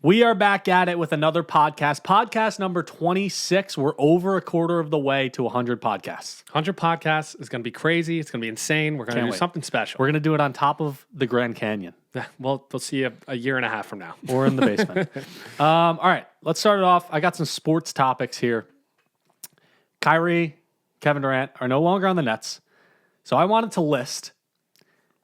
We are back at it with another podcast. Podcast number 26. We're over a quarter of the way to 100 podcasts. 100 podcasts is going to be crazy. It's going to be insane. We're going to do something special. We're going to do it on top of the Grand Canyon. Yeah, we'll see you a year and a half from now. Or in the basement. All right, let's start it off. I got some sports topics here. Kyrie, Kevin Durant are no longer on the Nets. So I wanted to list,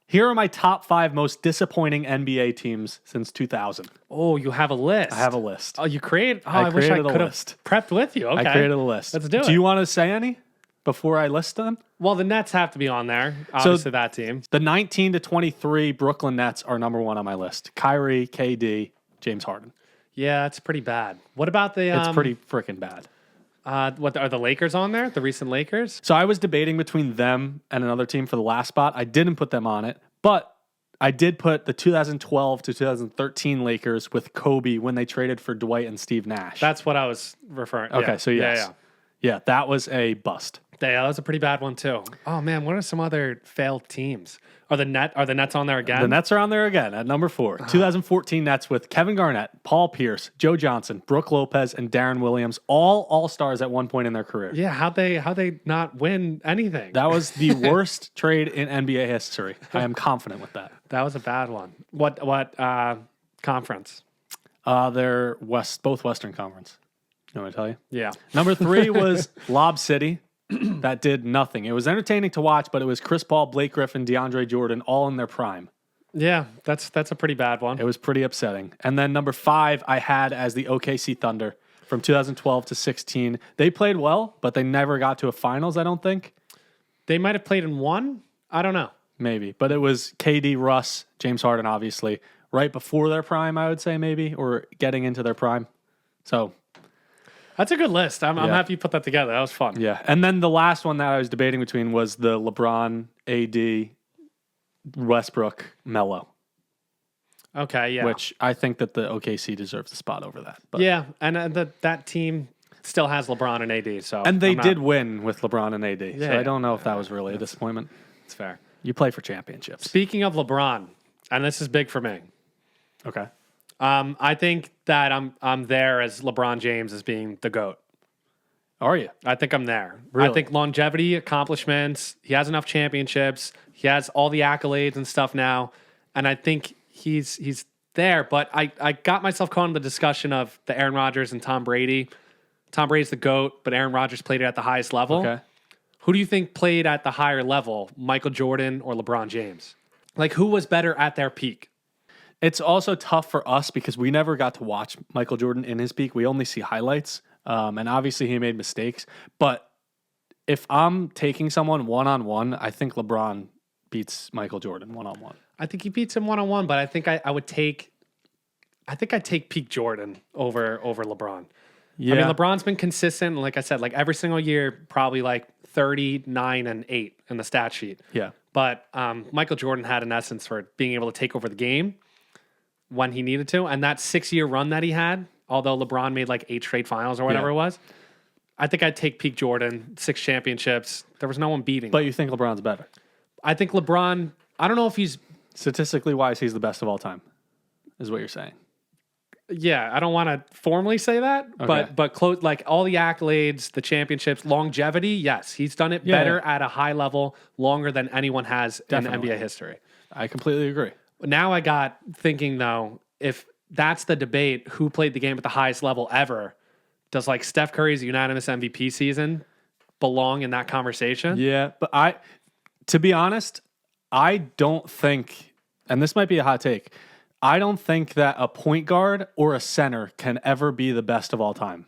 here are my top 5 most disappointing NBA teams since 2000. Oh, you have a list. I have a list. Oh, you create? Oh, I wish I could have prepped with you. Okay. I created a list. Let's do it. Do you want to say any before I list them? Well, the Nets have to be on there. Obviously, that team. The 19 to 23 Brooklyn Nets are number 1 on my list. Kyrie, KD, James Harden. Yeah, it's pretty bad. What about the... It's pretty freaking bad. What are the Lakers on there? The recent Lakers? So I was debating between them and another team for the last spot. I didn't put them on it, but I did put the 2012 to 2013 Lakers with Kobe when they traded for Dwight and Steve Nash. That's what I was referring to. Okay, so yes. Yeah, that was a bust. Yeah, that was a pretty bad one too. Oh man, what are some other failed teams? Are the Nets on there again? The Nets are on there again at number 4. 2014 Nets with Kevin Garnett, Paul Pierce, Joe Johnson, Brooke Lopez, and Darren Williams, all All-Stars at one point in their career. Yeah, how'd they not win anything? That was the worst trade in NBA history. I am confident with that. That was a bad one. What conference? They're both Western Conference. You know what I tell you? Yeah. Number 3 was Lob City. That did nothing. It was entertaining to watch, but it was Chris Paul, Blake Griffin, DeAndre Jordan, all in their prime. Yeah, that's a pretty bad one. It was pretty upsetting. And then number 5, I had as the OKC Thunder from 2012 to 16. They played well, but they never got to a finals, I don't think. They might have played in one. I don't know. Maybe. But it was KD, Russ, James Harden, obviously, right before their prime, I would say, maybe, or getting into their prime. So... that's a good list. I'm happy you put that together. That was fun. Yeah. And then the last one that I was debating between was the LeBron, AD, Westbrook, Melo. Okay, yeah. Which I think that the OKC deserves the spot over that. But. Yeah, and that team still has LeBron and AD. So and they did win with LeBron and AD. Yeah, so I don't know if that was really a disappointment. It's fair. You play for championships. Speaking of LeBron, and this is big for me. Okay. I think that I'm there as LeBron James as being the GOAT. Are you? I think I'm there. Really? I think longevity, accomplishments, he has enough championships. He has all the accolades and stuff now. And I think he's there. But I got myself caught in the discussion of the Aaron Rodgers and Tom Brady. Tom Brady's the GOAT, but Aaron Rodgers played it at the highest level. Okay. Who do you think played at the higher level, Michael Jordan or LeBron James? Like, who was better at their peak? It's also tough for us because we never got to watch Michael Jordan in his peak. We only see highlights. And obviously he made mistakes. But if I'm taking someone one-on-one, I think LeBron beats Michael Jordan one-on-one. I think he beats him one-on-one, but I think I'd take peak Jordan over LeBron. Yeah. I mean, LeBron's been consistent. And like I said, like every single year, probably like 39 and 8 in the stat sheet. Yeah. But Michael Jordan had an essence for being able to take over the game when he needed to. And that 6-year run that he had, although LeBron made like 8 straight finals or whatever it was, I think I'd take peak Jordan, 6 championships. There was no one beating. But you think LeBron's better? I think LeBron, I don't know if he's... Statistically wise, he's the best of all time, is what you're saying. Yeah, I don't want to formally say that, Okay. but close, like all the accolades, the championships, longevity, yes, he's done it better at a high level, longer than anyone has Definitely. in NBA history. I completely agree. Now I got thinking though, if that's the debate, who played the game at the highest level ever, does like Steph Curry's unanimous MVP season belong in that conversation? Yeah, but to be honest, I don't think, and this might be a hot take, I don't think that a point guard or a center can ever be the best of all time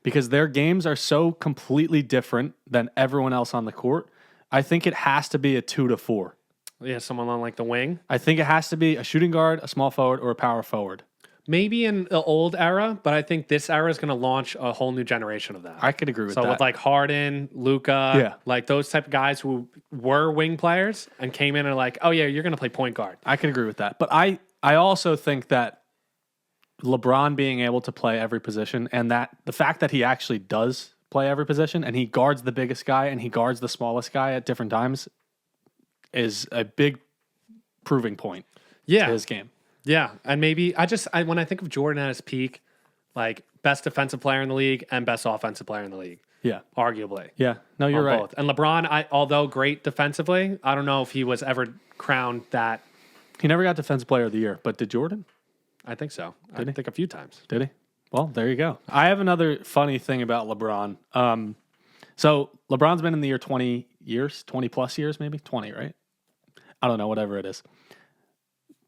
because their games are so completely different than everyone else on the court. I think it has to be a 2 to 4. Yeah, someone on like the wing. I think it has to be a shooting guard, a small forward, or a power forward. Maybe in the old era, but I think this era is going to launch a whole new generation of that. I could agree with that. So with like Harden, Luka, like those type of guys who were wing players and came in and like, oh yeah, you're going to play point guard. I could agree with that. But I also think that LeBron being able to play every position and that the fact that he actually does play every position and he guards the biggest guy and he guards the smallest guy at different times is a big proving point to his game. Yeah, and maybe when I think of Jordan at his peak, like best defensive player in the league and best offensive player in the league, Yeah. arguably. Yeah. No, you're right. Both. And LeBron, although great defensively, I don't know if he was ever crowned that. He never got Defensive Player of the Year, but did Jordan? I think so. Did he? think a few times. Did he? Well, there you go. I have another funny thing about LeBron. So LeBron's been in the year 20 years, 20 plus years, maybe 20, right? I don't know, whatever it is.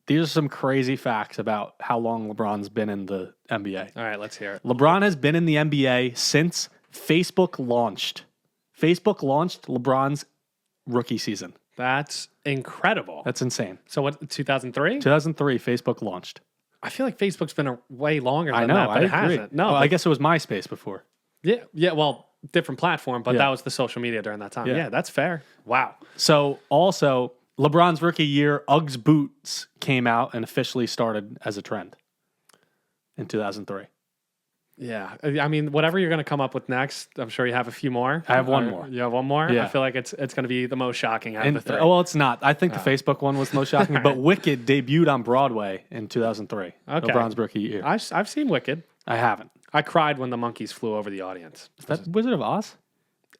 These are some crazy facts about how long LeBron's been in the NBA. All right, let's hear it. LeBron has been in the NBA since Facebook launched. Facebook launched LeBron's rookie season. That's incredible. That's insane. So what, 2003? 2003, Facebook launched. I feel like Facebook's been way longer than I know, that, but I it agree. hasn't. No, Well, I guess it was MySpace before. yeah, well, different platform, but Yeah. that was the social media during that time. Yeah. Yeah, that's fair. Wow. So also, LeBron's rookie year, Uggs boots came out and officially started as a trend in 2003. Yeah. I mean, whatever you're going to come up with next, I'm sure you have a few more. I have one more. You have one more? Yeah. I feel like it's going to be the most shocking out of And, the three. well, it's not. I think the Facebook one was the most shocking, but Wicked debuted on Broadway in 2003. Okay. LeBron's rookie year. I've seen Wicked. I haven't. I cried when the monkeys flew over the audience. Is that Wizard of Oz?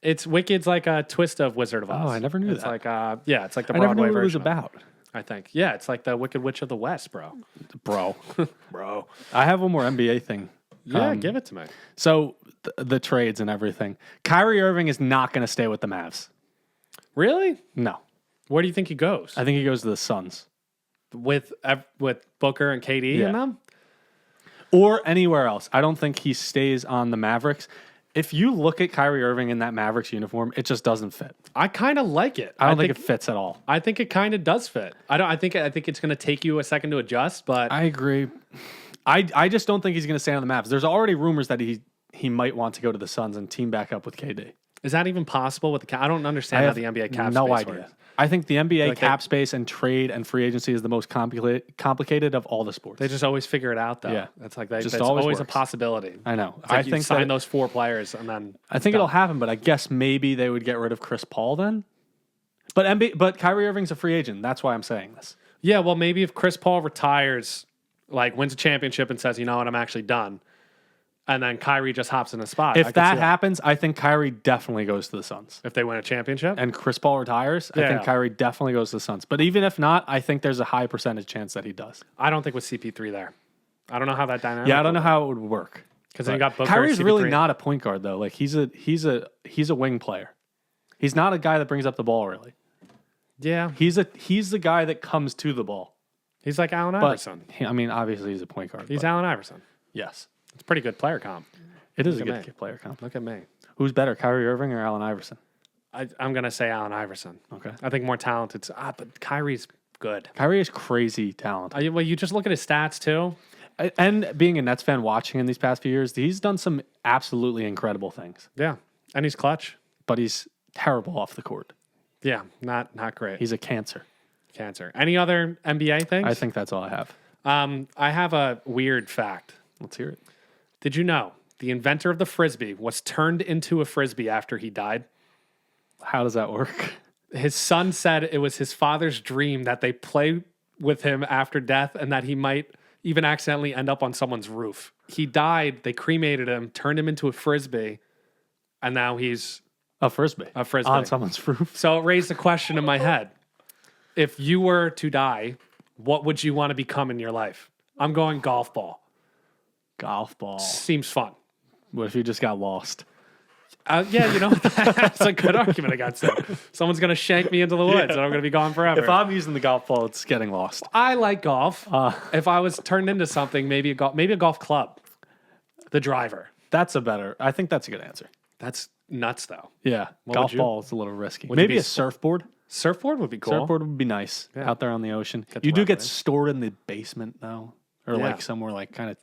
It's Wicked's like a twist of Wizard of Oz. Oh, I never knew it's that. like yeah, it's like the I never Broadway knew what it was version. about. I think. Yeah, it's like the Wicked Witch of the West, bro. Bro. Bro. I have one more NBA thing. Yeah, give it to me. So the trades and everything. Kyrie Irving is not going to stay with the Mavs. Really? No. Where do you think he goes? I think he goes to the Suns. With Booker and KD Yeah. and them? Or anywhere else. I don't think he stays on the Mavericks. If you look at Kyrie Irving in that Mavericks uniform, it just doesn't fit. I kind of like it. I don't think it fits at all. I think it kind of does fit. I think it's going to take you a second to adjust, but I agree. I just don't think he's going to stay on the Mavs. There's already rumors that he might want to go to the Suns and team back up with KD. is that even possible with the cap? I don't understand how the NBA cap no space idea. works. I think the NBA Like cap space and trade and free agency is the most complicated of all the sports. They just always figure it out, though. Yeah. It's like Just that's always always a works. possibility. I know. It's like I you think sign that, those 4 players and then I think it'll happen, but I guess maybe they would get rid of Chris Paul then. But Kyrie Irving's a free agent. That's why I'm saying this. Yeah, well, maybe if Chris Paul retires, like wins a championship and says, you know what, I'm actually done, and then Kyrie just hops in the spot. I If could that see happens, I think Kyrie definitely goes to the Suns. if they win a championship, And Chris Paul retires, I think Yeah. Kyrie definitely goes to the Suns. But even if not, I think there's a high percentage chance that he does. I don't think with CP3 there. I don't know how that dynamic. Yeah, I don't know how it would work. because then you got Booker. Kyrie's really CP3. not a point guard though. Like he's a wing player. He's not a guy that brings up the ball really. Yeah, He's the guy that comes to the ball. he's like Allen But Iverson. I mean, obviously he's a point guard. He's but Allen Iverson. yes, It's a pretty good player comp. it is a Look at good me. player comp. Look at me. Who's better, Kyrie Irving or Allen Iverson? I'm gonna say Allen Iverson. Okay, I think more talented. But Kyrie's good. Kyrie is crazy talented. Well, you just look at his stats too. And being a Nets fan, watching in these past few years, he's done some absolutely incredible things. Yeah, and he's clutch. But he's terrible off the court. Yeah, not great. He's a cancer. Cancer. Any other NBA things? I think that's all I have. I have a weird fact. Let's hear it. Did you know the inventor of the frisbee was turned into a frisbee after he died? How does that work? His son said it was his father's dream that they play with him after death and that he might even accidentally end up on someone's roof. He died, they cremated him, turned him into a frisbee, and now he's A frisbee. a frisbee. On someone's roof. So it raised a question in my head. If you were to die, what would you want to become in your life? I'm going golf ball. Golf ball. Seems fun. What if you just got lost? Yeah, you know, that's a good argument against it. Someone's going to shank me into the woods and I'm going to be gone forever. If I'm using the golf ball, it's getting lost. I like golf. If I was turned into something, maybe a golf club. The driver. I think that's a good answer. That's nuts, though. Yeah. What Golf would you- ball is a little risky. Would you Maybe be a surfboard. Surfboard would be cool. Surfboard would be nice out there on the ocean. Get to You do wet get right? stored in the basement though. Or Yeah. like somewhere like kind of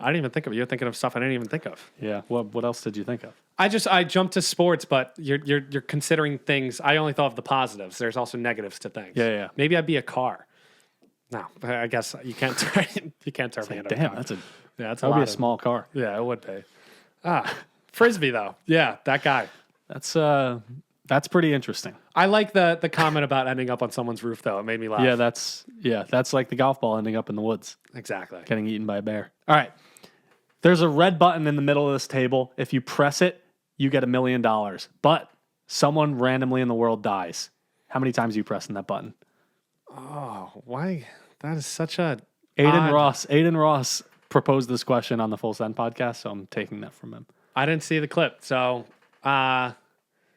I didn't even think of it. You're thinking of stuff I didn't even think of. yeah. What else did you think of? I jumped to sports, but you're considering things. I only thought of the positives. There's also negatives to things. Yeah. Maybe I'd be a car. No, I guess you can't turn me into a Damn, car. that's a That's that would be a small car. Yeah, it would be. Frisbee though. Yeah, that guy. That's That's pretty interesting. I like the comment about ending up on someone's roof, though. It made me laugh. That's like the golf ball ending up in the woods, Exactly. getting eaten by a bear. All right. There's a red button in the middle of this table. If you press it, you get $1 million. But someone randomly in the world dies. How many times are you pressing that button? Oh, why? That is such a Aiden Ross proposed this question on the Full Send podcast, so I'm taking that from him. I didn't see the clip, so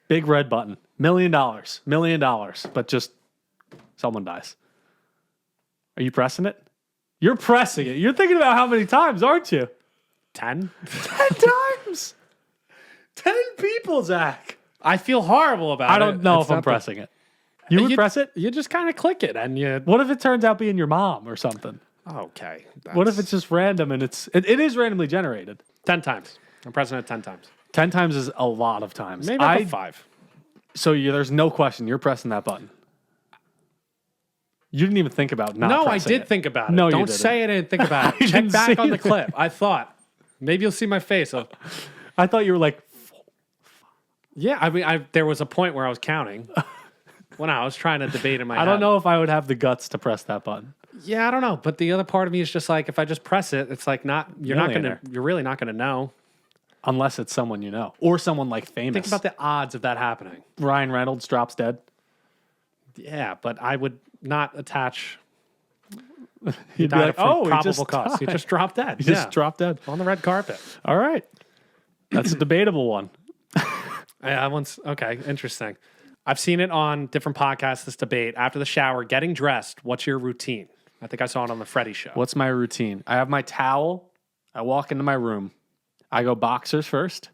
big red button, $1 million, but just someone dies. Are you pressing it? You're pressing it. You're thinking about how many times, aren't you? 10? 10 times. 10 people, Zach. I feel horrible about it. I don't know if I'm pressing it. You would press it? You just kind of click it, and you. What if it turns out being your mom or something? Okay. What if it's just random and it is randomly generated? 10 times. I'm pressing it 10 times. 10 times is a lot of times. Maybe I'll go 5. So there's no question. You're pressing that button. You didn't even think about not No, I pressing did it. think about it. No, you Don't didn't. say I didn't think about it. Check back on the clip. I thought. Maybe you'll see my face. I thought you were like, Yeah, I mean, there was a point where I was counting when I was trying to debate in my head. I don't know if I would have the guts to press that button. Yeah, I don't know. But the other part of me is just like, if I just press it, it's like you're really not gonna know. Unless it's someone you know. Or someone like famous. Think about the odds of that happening. Ryan Reynolds drops dead. Yeah, but I would not attach. You'd be like, from he probable just cause. died. He just dropped dead. He just dropped dead. on the red carpet. All right. That's a debatable one. Okay, interesting. I've seen it on different podcasts, this debate. After the shower, getting dressed, what's your routine? I think I saw it on the Freddie show. What's my routine? I have my towel. I walk into my room. I go boxers first.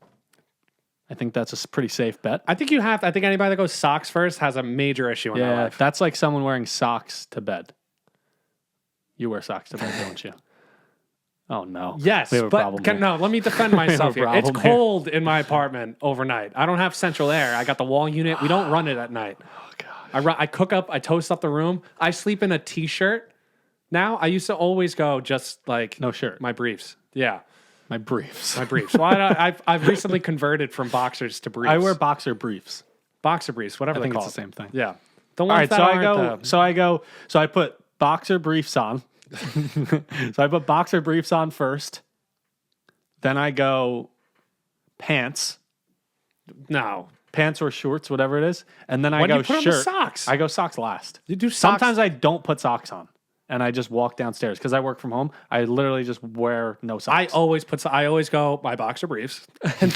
I think that's a pretty safe bet. I think anybody that goes socks first has a major issue in their life. That's like someone wearing socks to bed. You wear socks to bed, don't you? Oh, no. Yes, We have a problem here. no, let me defend myself here. It's problem here. cold in my apartment overnight. I don't have central air. I got the wall unit. We don't run it at night. Oh, God. I cook up, I toast up the room. I sleep in a t-shirt. Now, I used to always go just like No shirt. my briefs. Yeah, My briefs. my briefs. Well, I've recently converted from boxers to briefs. I wear boxer briefs. boxer briefs, whatever I they think call it's the same thing. Yeah. The All ones right, that so I put boxer briefs on. So I put boxer briefs on first. Then I go pants. No. Pants or shorts, whatever it is. And then I When do go you put on shirt. the socks? I go socks last. You do socks. Sometimes I don't put socks on. And I just walk downstairs because I work from home. I literally just wear no socks. I always go my boxer briefs, and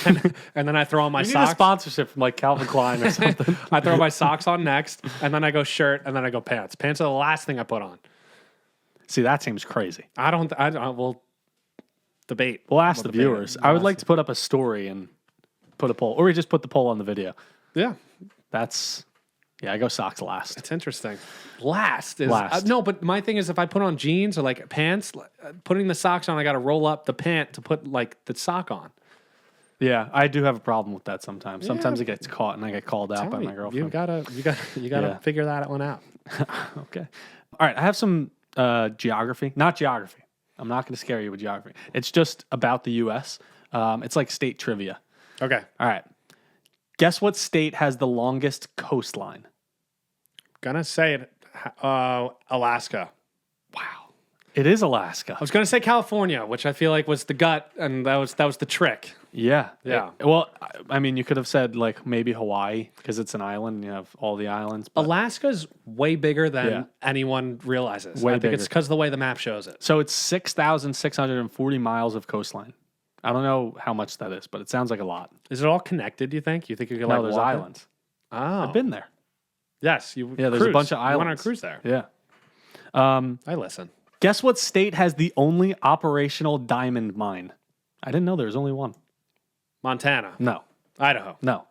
then I throw on my You need socks. a sponsorship from like Calvin Klein or something. I throw my socks on next, and then I go shirt, and then I go pants. Pants are the last thing I put on. See, that seems crazy. We'll debate. We'll ask We'll the debate viewers. it. I would like to put up a story and put a poll. Or we just put the poll on the video. Yeah, I go socks last. it's interesting. Last is Last. no, but my thing is if I put on jeans or like pants, putting the socks on, I got to roll up the pant to put like the sock on. Yeah, I do have a problem with that sometimes. Sometimes it gets caught and I get called out by Tell me, my girlfriend. You gotta figure that one out. Okay. All right, I have some geography. Not geography. I'm not going to scare you with geography. It's just about the U.S. It's like state trivia. Okay, All right. Guess what state has the longest coastline? gonna say it. Alaska. Wow. It is Alaska. I was gonna say California, which I feel like was the gut, and that was the trick. Yeah. Yeah. Well, I mean, you could have said like maybe Hawaii because it's an island and you have all the islands. But Alaska's way bigger than Yeah. anyone realizes. Way I think it's bigger. because of the way the map shows it. So it's 6,640 miles of coastline. I don't know how much that is, but it sounds like a lot. Is it all connected? Do you think? You think you could No, like there's walk it? islands. Oh, I've been there. yes. Yeah, there's a bunch of You went on a islands. cruise there. Yeah. I listen. Guess what state has the only operational diamond mine? I didn't know there was only one. Montana, No. Idaho, No.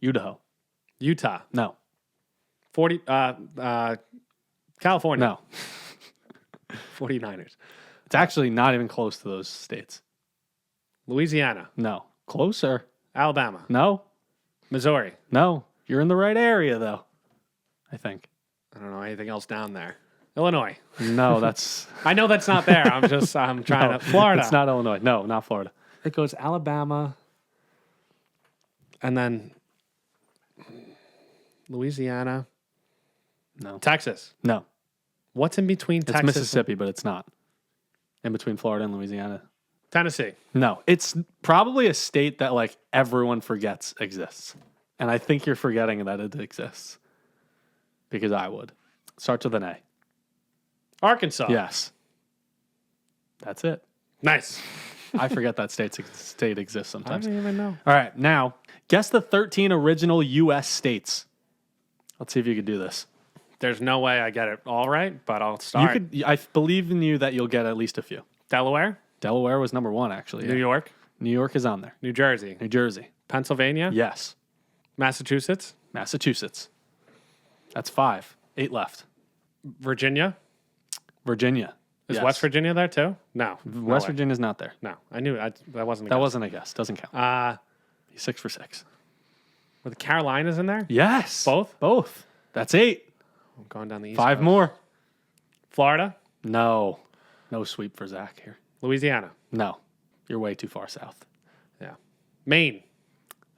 Idaho. Utah, No. 40. California. No. 49ers. It's actually not even close to those states. Louisiana, No. Closer. Alabama, No. Missouri. No. You're in the right area, though. I think. I don't know anything else down there. Illinois. No, that's. I know that's not there. I'm trying to. Florida. It's not Illinois. No, not Florida. It goes Alabama, and then Louisiana. No. Texas. No. What's in between It's Texas Mississippi, but it's not. In between Florida and Louisiana. Tennessee. No. It's probably a state that like everyone forgets exists. And I think you're forgetting that it exists. Because I would. Starts with an A. Arkansas. Yes. That's it. Nice. I forget that state exists I sometimes. don't even know. All right, now guess the 13 original U.S. states. Let's see if you could do this. There's no way I get it all right, but I'll start. I believe in you that you'll get at least a few. Delaware. Delaware was number 1, actually. New York. New York is on there. New Jersey. New Jersey. Pennsylvania. Yes. Massachusetts. Massachusetts. That's 5. 8 left. Virginia. Virginia. Is Yes. West Virginia there too? No. West Virginia's not there. No. I knew that wasn't a That guess. wasn't a guess. Doesn't count. He's 6 for 6. Were the Carolinas in there? Yes. Both? Both. That's 8. I'm going down the east 5 coast. more. Florida. No. No sweep for Zach here. Louisiana. No. You're way too far south. Yeah. Maine.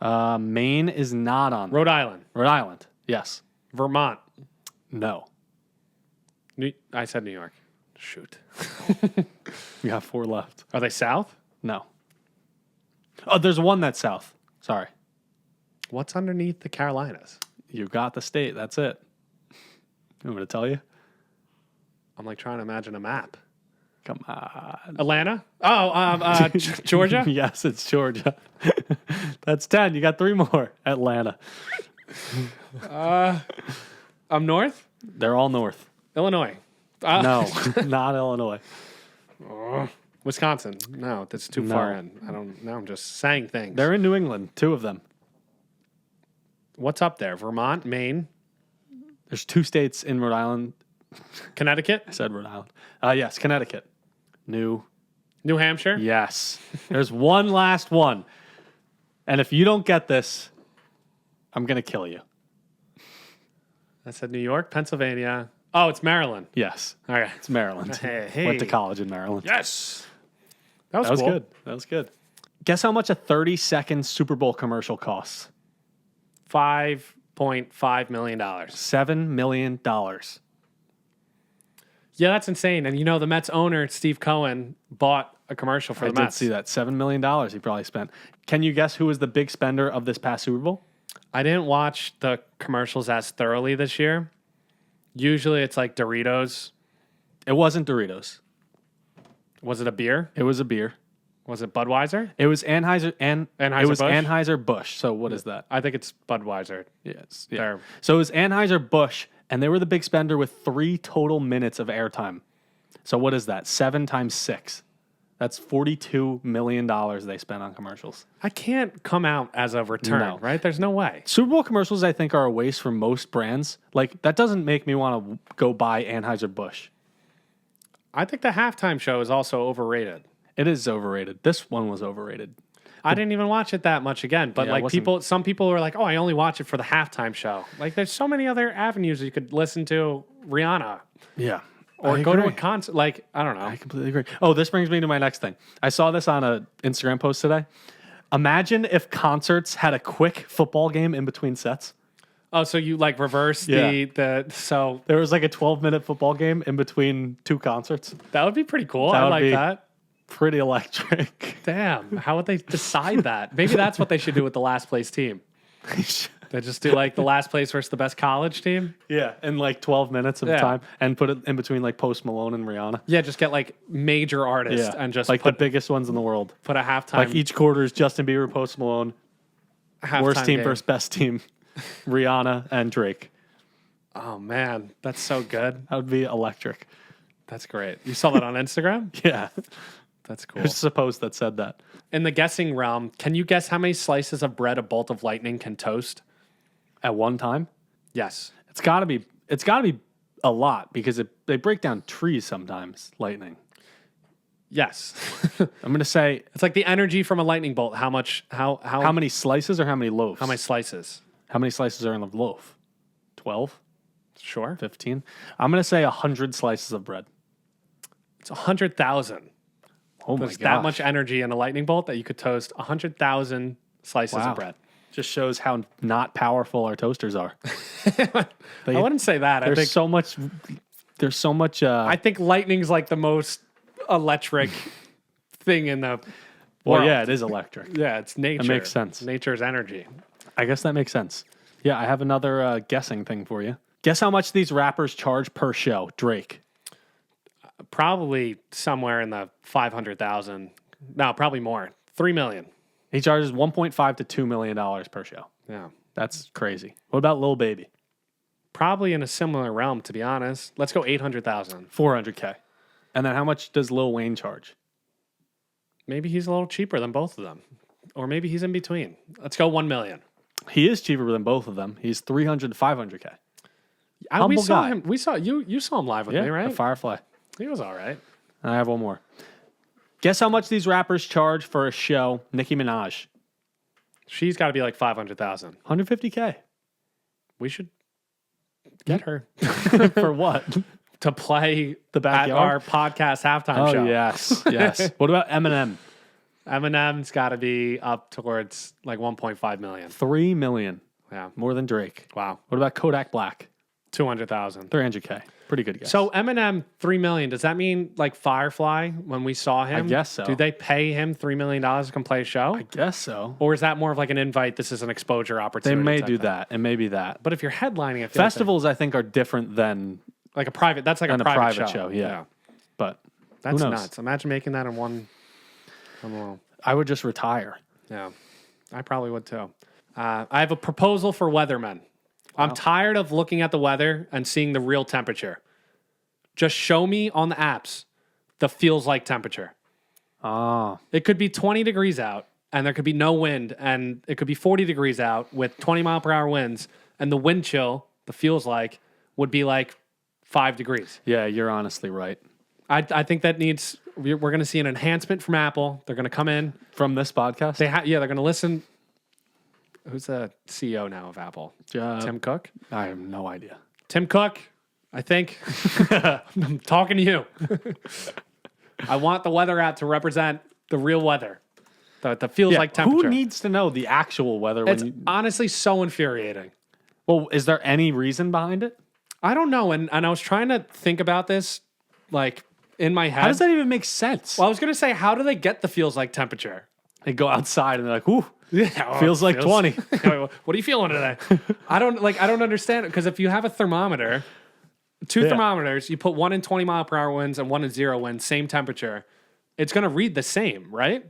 Maine is not on there. Rhode Island. Rhode Island. Yes. Vermont. No. I said New York. Shoot. You got 4 left. Are they south? No. Oh, there's one that's south. Sorry. What's underneath the Carolinas? You got the state. That's it. You want me to tell you? I'm like trying to imagine a map. Come on. Atlanta? Oh, Georgia? Yes, it's Georgia. That's 10. You got 3 more. Atlanta. I'm north? They're all north. Illinois. No, not Illinois. Wisconsin. No, that's too No. far in. Now I'm just saying things. They're in New England. 2 of them. What's up there? Vermont, Maine, There's 2 states in Rhode Island. Connecticut, I said Rhode Island. Yes, Connecticut. New. New Hampshire. Yes. There's one last one. And if you don't get this, I'm going to kill you. I said New York, Pennsylvania. Oh, it's Maryland. Yes. All right. It's Maryland. Hey. Went to college in Maryland. Yes. That was That was cool. good. That was good. Guess how much a 30-second Super Bowl commercial costs? $5.5 million. $7 million. Yeah, that's insane. And you know, the Mets owner, Steve Cohen, bought a commercial for I the did Mets. see that. $7 million he probably spent. Can you guess who was the big spender of this past Super Bowl? I didn't watch the commercials as thoroughly this year. Usually it's like Doritos. It wasn't Doritos. Was it a beer? It was a beer. Was it Budweiser? It was Anheuser it was Anheuser-Busch? Anheuser-Busch. So what is that? I think it's Budweiser. Yes. Yeah. They're- So it was Anheuser-Busch, and they were the big spender with 3 total minutes of airtime. So what is that? 7 times 6. That's $42 million they spent on commercials. I can't come out as a return, No. right? There's no way. Super Bowl commercials, I think, are a waste for most brands. Like, that doesn't make me want to go buy Anheuser-Busch. I think the halftime show is also overrated. It is overrated. This one was overrated. I didn't even watch it that much again, but Yeah, it like wasn't- some people were like, "Oh, I only watch it for the halftime show." Like, there's so many other avenues you could listen to Rihanna Yeah. or I go to a agree. concert. Like, I don't know. I completely agree. Oh, this brings me to my next thing. I saw this on a Instagram post today. Imagine if concerts had a quick football game in between sets. Oh, so you like reverse the so There was like a 12-minute football game in between 2 concerts. that would be pretty cool. That I would like be- that. Pretty electric. Damn, how would they decide that? Maybe that's what they should do with the last place team. They just do like the last place versus the best college team. Yeah, in like 12 minutes of Yeah. time, and put it in between like Post Malone and Rihanna. Yeah, just get like major artists Yeah, and just like put the biggest ones in the world. a halftime. Like each quarter is Justin Bieber, Post Malone, halftime worst team game. versus best team, Rihanna and Drake. Oh man, that's so good. That would be electric. That's great. You saw that on Instagram? Yeah, That's cool. there's a post that said that. In the guessing realm, can you guess how many slices of bread a bolt of lightning can toast? At one time, Yes. it's got to be a lot because they break down trees sometimes. Lightning. Yes. I'm gonna say It's like the energy from a lightning bolt. How much? How many slices or how many loaves? How many slices? How many slices are in the loaf? 12, Sure. 15. I'm gonna say 100 slices of bread. It's 100,000. Oh my There's god! that much energy in a lightning bolt that you could toast 100,000 slices Wow. of bread. Just shows how not powerful our toasters are. I wouldn't say that. There's so much. There's so much. I think lightning's like the most electric thing in the well, world. yeah, it is electric. Yeah, it's nature. That makes sense. Nature's energy. I guess that makes sense. Yeah, I have another guessing thing for you. Guess how much these rappers charge per show, Drake? Probably somewhere in the 500,000. No, probably more. 3 million. He charges $1.5 to $2 million per show. Yeah. That's crazy. What about Lil Baby? Probably in a similar realm, to be honest. Let's go 800,000. $400K. And then how much does Lil Wayne charge? Maybe he's a little cheaper than both of them. Or maybe he's in between. Let's go 1 million. He is cheaper than both of them. He's $300 to $500K. We Humble saw guy. him. We saw you saw him live with me, right? The Firefly. He was all right. And I have one more. Guess how much these rappers charge for a show? Nicki Minaj. She's got to be like 500,000. $150K. We should get her For what? to play The at backyard? our podcast halftime show. Oh, yes. Yes. What about Eminem? Eminem's got to be up towards like 1.5 million. $3 million. Yeah. More than Drake. Wow. What about Kodak Black? 200,000. $300K. Pretty good guess. So Eminem, 3 million. Does that mean like Firefly when we saw him? I guess so. Do they pay him $3 million to come play a show? I guess so. Or is that more of like an invite? This is an exposure They opportunity. may type do thing? that. It may be that. But if you're headlining, I feel like Festivals, I think, are different than, like a private. That's like a than private, show. Yeah. But That's who knows? nuts. Imagine making that in one. Well, I would just retire. yeah, I probably would too. I have a proposal for weathermen. I'm tired of looking at the weather and seeing the real temperature. Just show me on the apps the feels like temperature. Ah. It could be 20 degrees out and there could be no wind, and it could be 40 degrees out with 20 mile per hour winds, and the wind chill, the feels like, would be like 5 degrees. Yeah, you're honestly right. I think that needs, we're going to see an enhancement from Apple. They're going to come in. From this podcast? They're going to listen. Who's the CEO now of Apple? Tim Cook? I have no idea. Tim Cook, I think. I'm talking to you. I want the weather app to represent the real weather. That feels like temperature. Who needs to know the actual weather? It's honestly so infuriating. Well, is there any reason behind it? I don't know. And I was trying to think about this, like, in my head. How does that even make sense? Well, I was going to say, how do they get the feels like temperature? They go outside and they're like, "Ooh, Yeah, feels like 20." What are you feeling today? I don't understand it, because if you have a thermometer, two thermometers, you put one in 20 mile per hour winds and one in 0 winds, same temperature, it's going to read the same, right?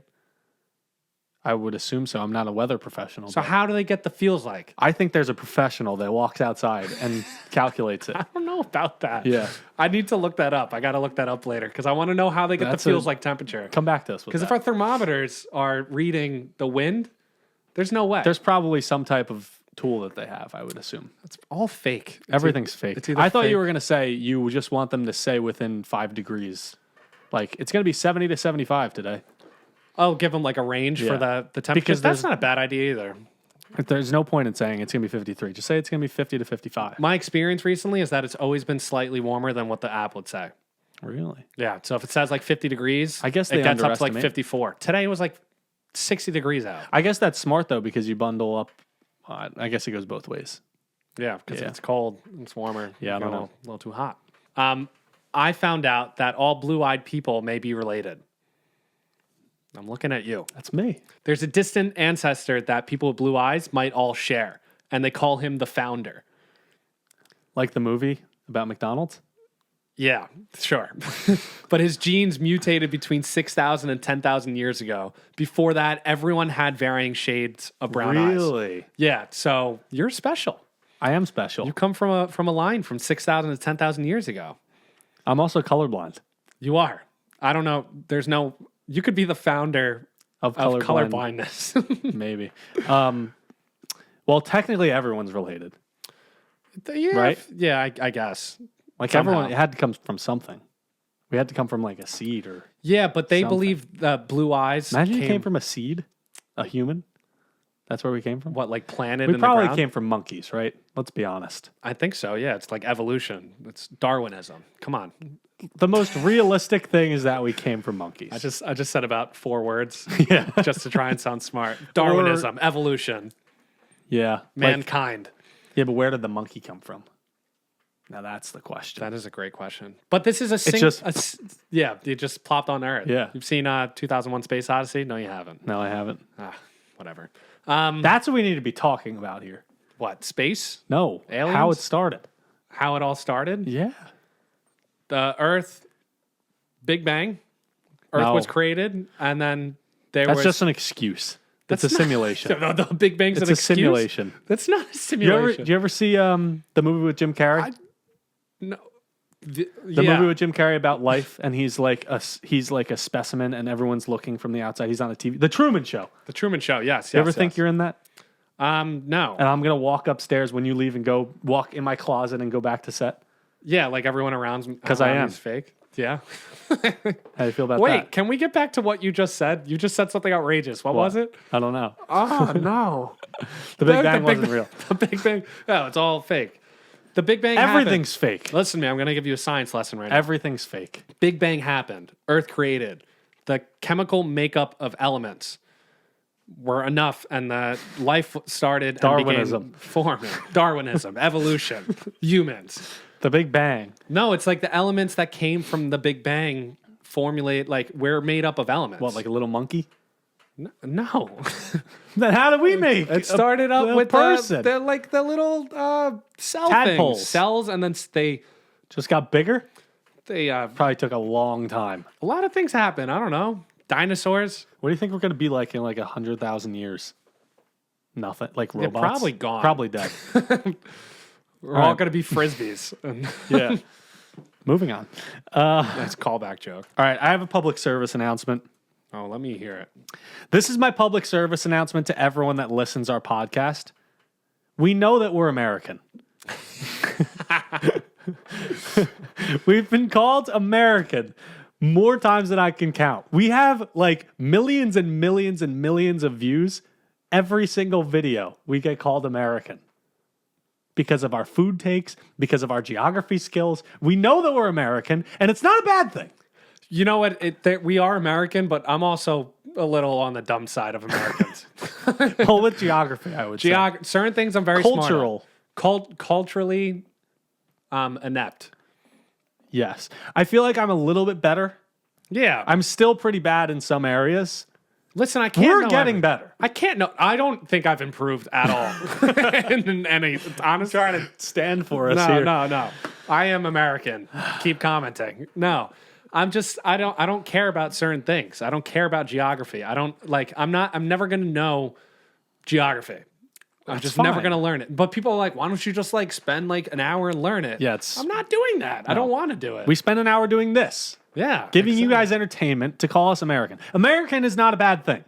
I would assume so. I'm not a weather professional. So but how do they get the feels like? I think there's a professional that walks outside and calculates it. I don't know about that. Yeah. I need to look that up. I got to look that up later, because I want to know how they get That's the feels like temperature. Come back to us with Because that. if our thermometers are reading the wind, there's no way. There's probably some type of tool that they have, I would assume. It's all fake. Everything's fake. it's either I thought fake- you were going to say you just want them to say within 5 degrees. Like, it's going to be 70 to 75 today. Oh, give them like a range for Yeah. the temperature. Because That's there's- not a bad idea either. There's no point in saying it's going to be 53. Just say it's going to be 50 to 55. My experience recently is that it's always been slightly warmer than what the app would say. Really? Yeah. So if it says like 50 degrees, I guess it they gets up to like underestimate. 54. Today it was like 60 degrees out. I guess that's smart, though, because you bundle up. I guess it goes both ways. Yeah, because Yeah. if it's cold, it's warmer. Yeah, I don't Go know. A little too hot. I found out that all blue-eyed people may be related. I'm looking at you. That's me. There's a distant ancestor that people with blue eyes might all share, and they call him the founder. Like the movie about McDonald's? Yeah, sure. But his genes mutated between 6,000 and 10,000 years ago. Before that, everyone had varying shades of brown eyes. Really? Yeah, so you're special. I am special. You come from a line from 6,000 to 10,000 years ago. I'm also colorblind. You are. I don't know. You could be the founder Of of colorblind. colorblindness. Maybe. Well, technically everyone's related. Yeah, Right? Yeah, I guess. Like Somehow. everyone, it had to come from something. We had to come from like a seed or. Yeah, but they Something. believe that blue eyes Imagine you came from a seed, a human. That's where we came from. what, like planted We in probably the ground? came from monkeys, right? Let's be honest. I think so, yeah. It's like evolution. It's Darwinism. Come on. The most realistic thing is that we came from monkeys. I just said about 4 words yeah. just to try and sound smart. Darwinism, evolution. Yeah. mankind? Yeah, but where did the monkey come from? Now that's the question. That is a great question. But this is you just plopped on Earth. Yeah. You've seen 2001 Space Odyssey? No, you haven't. No, I haven't. Whatever. That's what we need to be talking about here. What? Space? No. Aliens? How it started. How it all started? Yeah. The Earth, Big Bang. Earth was created, and then That's just an excuse. It's a simulation. The Big Bang's It's an a excuse? simulation. That's not a simulation. Do you ever see the movie with Jim Carrey? No. The movie with Jim Carrey about life, and he's like a specimen, and everyone's looking from the outside. He's on a TV. The Truman Show. The Truman Show, yes. You ever think you're in that? No. And I'm gonna walk upstairs when you leave and go walk in my closet and go back to set. Yeah, like everyone around me. Because I am. Is fake. Yeah. How do you feel about that? Wait, can we get back to what you just said? You just said something outrageous. What was it? I don't know. Oh, no. The Big Bang wasn't real. The Big Bang. No, it's all fake. The Big Bang Everything's fake. Listen to me. I'm going to give you a science lesson right now. Everything's fake. Big Bang happened. Earth created. The chemical makeup of elements were enough, and the life started. Darwinism. And became forming. Darwinism. Evolution. Humans. The Big Bang. No, it's like the elements that came from the Big Bang formulate, like, we're made up of elements. What, like a little monkey? No. Then how did we make It started up with person? the little cell Tadpoles. things. Cells, and then they Just got bigger? a Probably took a long time. lot of things happen. I don't know. Dinosaurs. What do you think we're going to be like in like 100,000 years? Nothing. Like robots? probably gone. Probably dead. We're all going to be Frisbees. Yeah. Moving on. Nice callback joke. All right. I have a public service announcement. Oh, let me hear it. This is my public service announcement to everyone that listens our podcast. We know that we're American. We've been called American more times than I can count. We have like millions and millions and millions of views. Every single video we get called American. Because of our food takes, because of our geography skills. We know that we're American, and it's not a bad thing. You know what? We are American, but I'm also a little on the dumb side of Americans. Well, with geography, I would say. Certain things I'm very Cultural. smart at. Culturally inept. Yes. I feel like I'm a little bit better. Yeah. I'm still pretty bad in some areas. Listen, I can't. We're getting better. I can't know. I don't think I've improved at all. in any, honestly, Trying to stand for us here. No. I am American. Keep commenting. No. I don't care about certain things. I don't care about geography. I'm never going to know geography. I'm just never going to learn it. But people are like, why don't you just like spend like an hour and learn it? Yeah, I'm not doing that. I don't want to do it. We spend an hour doing this. Yeah. Giving you guys entertainment to call us American. American is not a bad thing.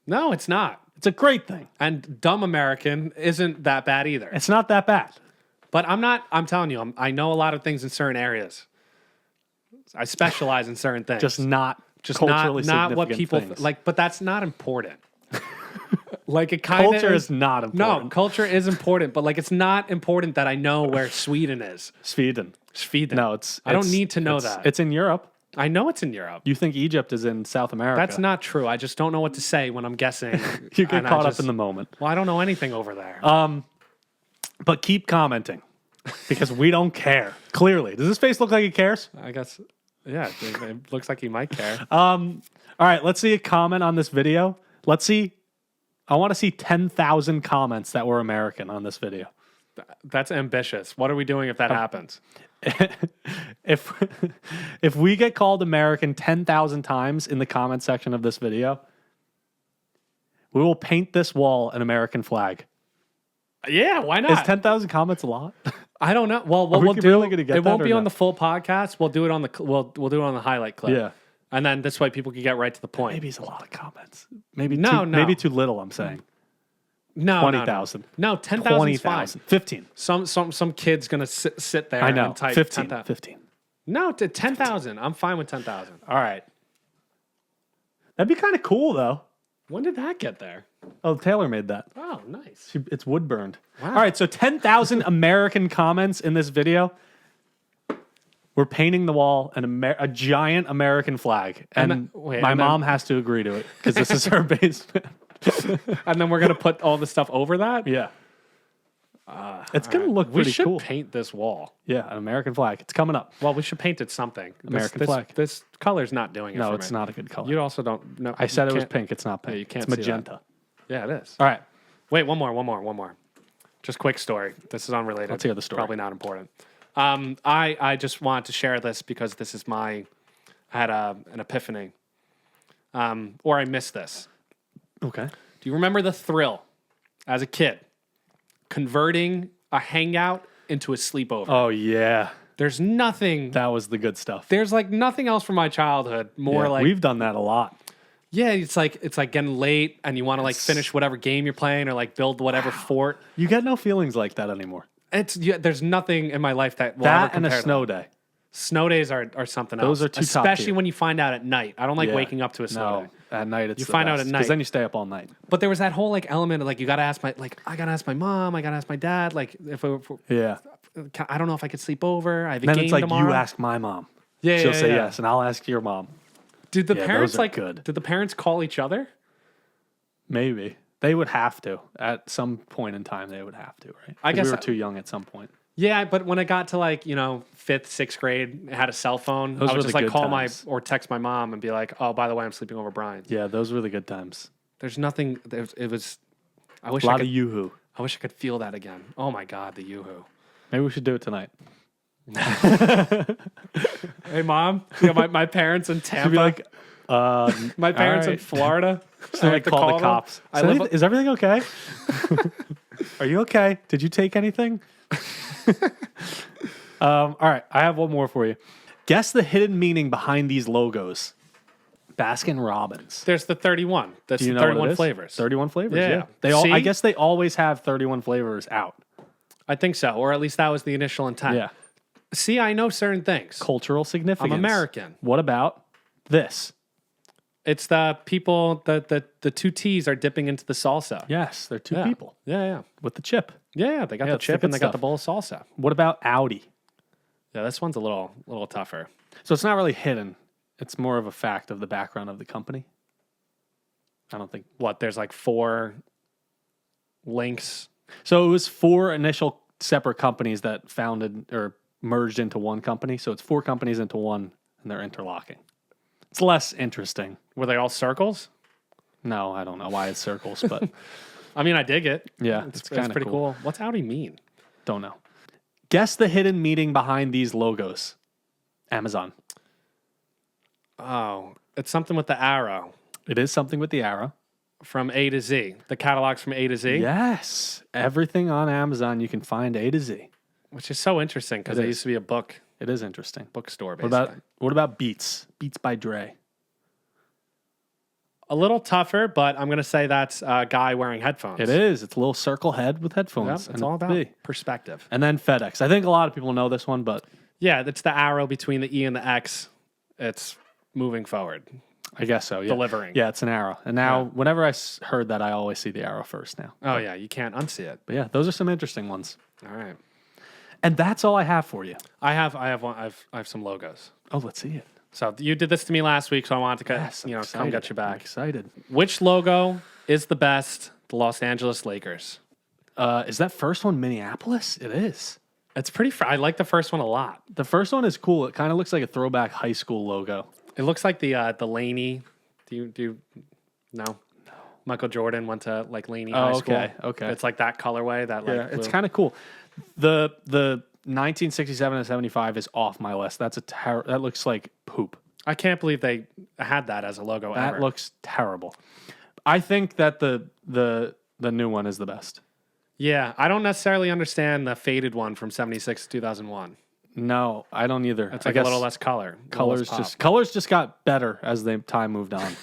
No, it's not. It's a great thing. And dumb American isn't that bad either. It's not that bad. But I'm telling you, I know a lot of things in certain areas. I specialize in certain things. Just not culturally not what people things. like, but that's not important. Like it kind of Culture is not important. No, culture is important, but like it's not important that I know where Sweden is. Sweden. No, I don't need to know that. It's in Europe. I know it's in Europe. You think Egypt is in South America. That's not true. I just don't know what to say when I'm guessing. You get caught up in the moment. Well, I don't know anything over there. But keep commenting because we don't care. Clearly. Does this face look like it cares? I guess, yeah, it looks like he might care. All right, let's see a comment on this video. I want to see 10,000 comments that were American on this video. That's ambitious. What are we doing if that happens? If we get called American 10,000 times in the comment section of this video, we will paint this wall an American flag. Yeah, why not? Is 10,000 comments a lot? I don't know. Well, we'll do. Really gonna get it won't be or on no? the full podcast. We'll do it on the we'll do it on the highlight clip. Yeah. And then this way people can get right to the point. Maybe it's a lot of comments. Maybe No. Maybe too little. I'm saying No, 20,000. No, 10,000 is fine. 15. Some kid's gonna sit there. I know. And type 15. 10,000. 15. No, to 10,000. I'm fine with 10,000. All right. That'd be kind of cool though. When did that get there? Oh, Taylor made that. Oh, nice. It's wood burned. Wow. All right, so 10,000 American comments in this video. We're painting the wall a giant American flag, and my mom has to agree to it because this is her basement. And then we're gonna put all the stuff over that. Yeah. It's going to look We pretty should cool. paint this wall. Yeah, an American flag. It's coming up. Well, we should paint it something. American this, flag. This color's not doing it No, for it's me. not a good color. You also don't. No, I said you it was can't- pink. It's not pink. Yeah, you can't it's see that. magenta. Yeah, it is. All right. Wait, one more. Just quick story. This is unrelated. Let's hear the story. Probably not important. I just wanted to share this because this is I had an epiphany. Or I missed this. Okay. Do you remember the thrill as a kid converting a hangout into a sleepover? Oh, yeah. There's nothing. That was the good stuff. There's like nothing else from my childhood. More Yeah, like we've done that a lot. yeah, it's like getting late and you want to like finish whatever game you're playing or like build whatever fort. You get no feelings like that anymore. There's nothing in my life that will That ever and a compare to snow day. Snow days are something else. Those are two top especially tier. when you find out at night. I don't like Yeah. waking up to a snow day. No, at night it's You find out at night. because then you stay up all night. But there was that whole like element of like you got to ask I got to ask my mom, I got to ask my dad. Like if Yeah. I don't know if I could sleep over. I have a Then game it's like tomorrow. you ask my mom. Yeah, She'll yeah, say yeah. yes, and I'll ask your mom. Did the Yeah, parents those are like? good. Did the parents call each other? Maybe they would have to at some point in time. They would have to, right? I 'Cause guess we were too young at some point. Yeah, but when I got to like, 5th, 6th grade, I had a cell phone. Those I were would just the like good call times. or text my mom and be like, "Oh, by the way, I'm sleeping over Brian." Yeah, those were the good times. There's nothing. It was. I wish A I lot could. of yoo-hoo. I wish I could feel that again. Oh my god, the yoo-hoo. Maybe we should do it tonight. Hey, mom. My parents in Tampa. Should be like, my parents in right. Florida. so I they like to call the them. cops. Is everything okay? Are you okay? Did you take anything? All right, I have one more for you. Guess the hidden meaning behind these logos. Baskin Robbins. There's the 31. That's Do you the know what it 31 is? flavors. 31 flavors. Yeah. Yeah. They all. I See? guess they always have 31 flavors out. I think so, or at least that was the initial intent. Yeah. See, I know certain things. Cultural significance. I'm American. What about this? It's the people. The two T's are dipping into the salsa. Yes, they're two Yeah. people Yeah. with the chip. Yeah, they got Yeah, the it's the chip good and they got the stuff. bowl of salsa. What about Audi? Yeah, this one's a little tougher. So it's not really hidden. It's more of a fact of the background of the company. I don't think. What? There's like 4 links. So it was 4 initial separate companies that founded or merged into one company. So it's 4 companies into one, and they're interlocking. It's less interesting. Were they all circles? No, I don't know why it's circles, but I mean, I dig it. yeah, It's kind of pretty cool. cool. What's Audi mean? Don't know. Guess the hidden meaning behind these logos. Amazon. Oh, it's something with the arrow It is something with the arrow. from A to Z. The catalog's from A to Z, Yes. Everything on Amazon you can find A to Z. which is so interesting because It it is. used to be a It is interesting. bookstore. What Basically. about Beats? Beats by Dre. A little tougher, but I'm gonna say that's a guy wearing headphones. It is. It's a little circle head with headphones. Yep, it's all about B. perspective. And then FedEx. I think a lot of people know this one, but Yeah, it's the arrow between the E and the X. It's moving forward. I guess so. Yeah. Delivering. Yeah, it's an arrow. And now, Yeah. whenever I heard that, I always see the arrow first now. Oh yeah, you can't unsee it. But yeah, those are some interesting ones. All right. And that's all I have for you. I have one. I have some logos. Oh, let's see it. So you did this to me last week, so I wanted to Yes, I'm come excited. get you I'm back. excited. Which logo is the best? The Los Angeles Lakers. Is that first one Minneapolis? It is. It's pretty. I like the first one a lot. The first one is cool. It kind of looks like a throwback high school logo. It looks like the Laney. Do you no? Michael Jordan went to like Laney High School. okay. It's like that colorway. That like Yeah, it's blue. kind of cool. The 1967 and 75 is off my list. That's that looks like poop. I can't believe they had that as a logo. That ever. looks terrible. I think that the new one is the best. Yeah, I don't necessarily understand the faded one from 76 to 2001. No, I don't either. It's I like a guess little less color. a little colors less pop. colors just got better as the time moved on,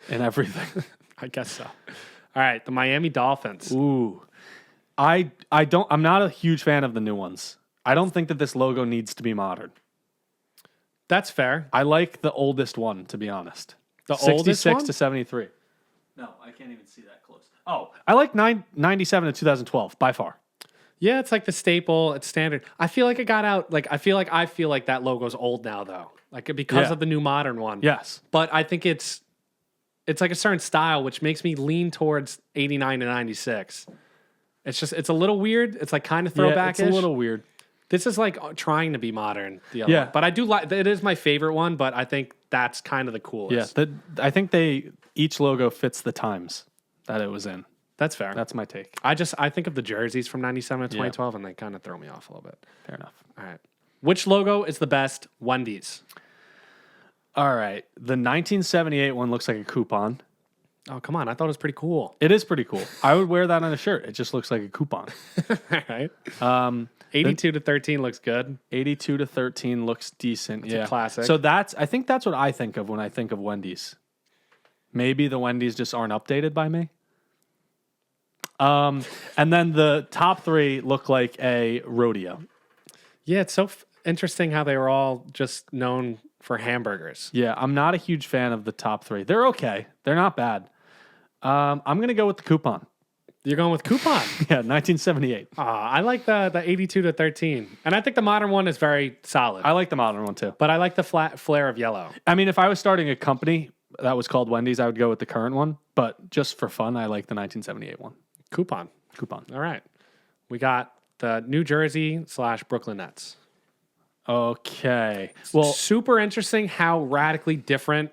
and everything. I guess so. All right, the Miami Dolphins. Ooh, I'm not a huge fan of the new ones. I don't think that this logo needs to be modern. That's fair. I like the oldest one, to be honest. The 66 oldest one? to 73. No, I can't even see that close. Oh, I like 97 to 2012 by far. Yeah, it's like the staple. It's standard. I feel like it got out. Like I feel like that logo's old now, though. Like because Yeah. of the new modern one. Yes. But I think it's like a certain style, which makes me lean towards 89 to 96. It's a little weird. It's like kind of Yeah, throwback-ish. it's a little weird. This is like trying to be modern. The other Yeah. one. But I do like it is my favorite one, but I think that's kind of the coolest. Yeah, I think each logo fits the times that it was in. That's fair. That's my take. I think of the jerseys from 97 to 2012 and they kind of throw me off a little bit. Fair enough. All right. Which logo is the best? Wendy's. All right. The 1978 one looks like a coupon. Oh, come on. I thought it was pretty cool. It is pretty cool. I would wear that on a shirt. It just looks like a coupon. All right. 82 to 13 looks good. 82 to 13 looks decent. It's a classic. So I think that's what I think of when I think of Wendy's. Maybe the Wendy's just aren't updated by me. And then the top three look like a rodeo. Yeah, it's so interesting how they were all just known for hamburgers. Yeah, I'm not a huge fan of the top three. They're okay. They're not bad. I'm going to go with the coupon. You're going with coupon. Yeah, 1978. I like the 82 to 13. And I think the modern one is very solid. I like the modern one too. But I like the flat flare of yellow. I mean, if I was starting a company that was called Wendy's, I would go with the current one. But just for fun, I like the 1978 one. Coupon. All right. We got the New Jersey / Brooklyn Nets. Okay. Well, super interesting how radically different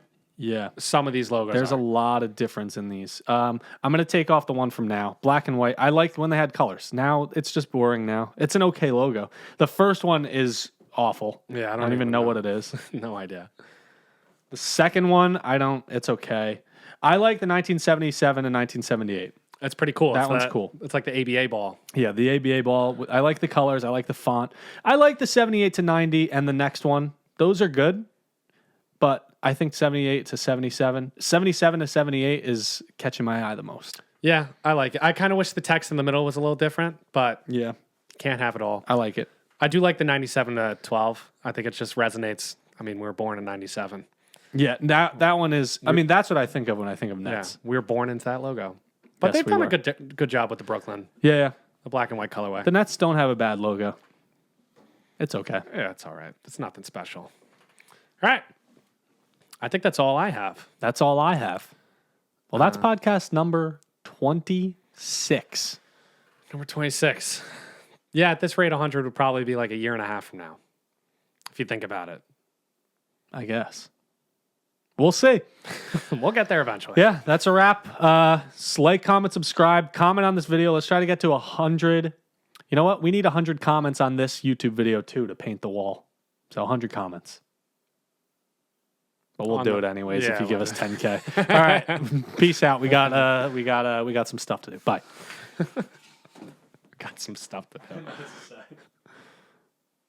some of these logos there's are. a lot of difference in these. I'm going to take off the one from now. Black and white. I liked when they had colors. Now it's just boring now. It's an okay logo. The first one is awful. Yeah, I don't even know what it is. No idea. The second one, it's okay. I like the 1977 and 1978. That's pretty cool. That one's cool. It's like the ABA ball. Yeah, the ABA ball. I like the colors. I like the font. I like the 78 to 90 and the next one. Those are good. But I think 78 to 77, 77 to 78 is catching my eye the most. Yeah, I like it. I kind of wish the text in the middle was a little different, but yeah, can't have it all. I like it. I do like the 97 to 12. I think it just resonates. I mean, we were born in 97. Yeah, that one is, I mean, that's what I think of when I think of Nets. Yeah, we were born into that logo. But they've done a good job with the Brooklyn. Yeah. The black and white colorway. The Nets don't have a bad logo. It's okay. Yeah, it's all right. It's nothing special. All right. I think that's all I have. That's all I have. Well, that's podcast number 26. Number 26. Yeah, at this rate, 100 would probably be like a year and a half from now, if you think about it. I guess. We'll see. We'll get there eventually. Yeah, that's a wrap. Like, comment, subscribe, comment on this video. Let's try to get to 100. You know what? We need 100 comments on this YouTube video too to paint the wall. So 100 comments. But we'll do it anyways if you give us 10K. All right. Peace out. We got some stuff to do. Bye. Got some stuff to do.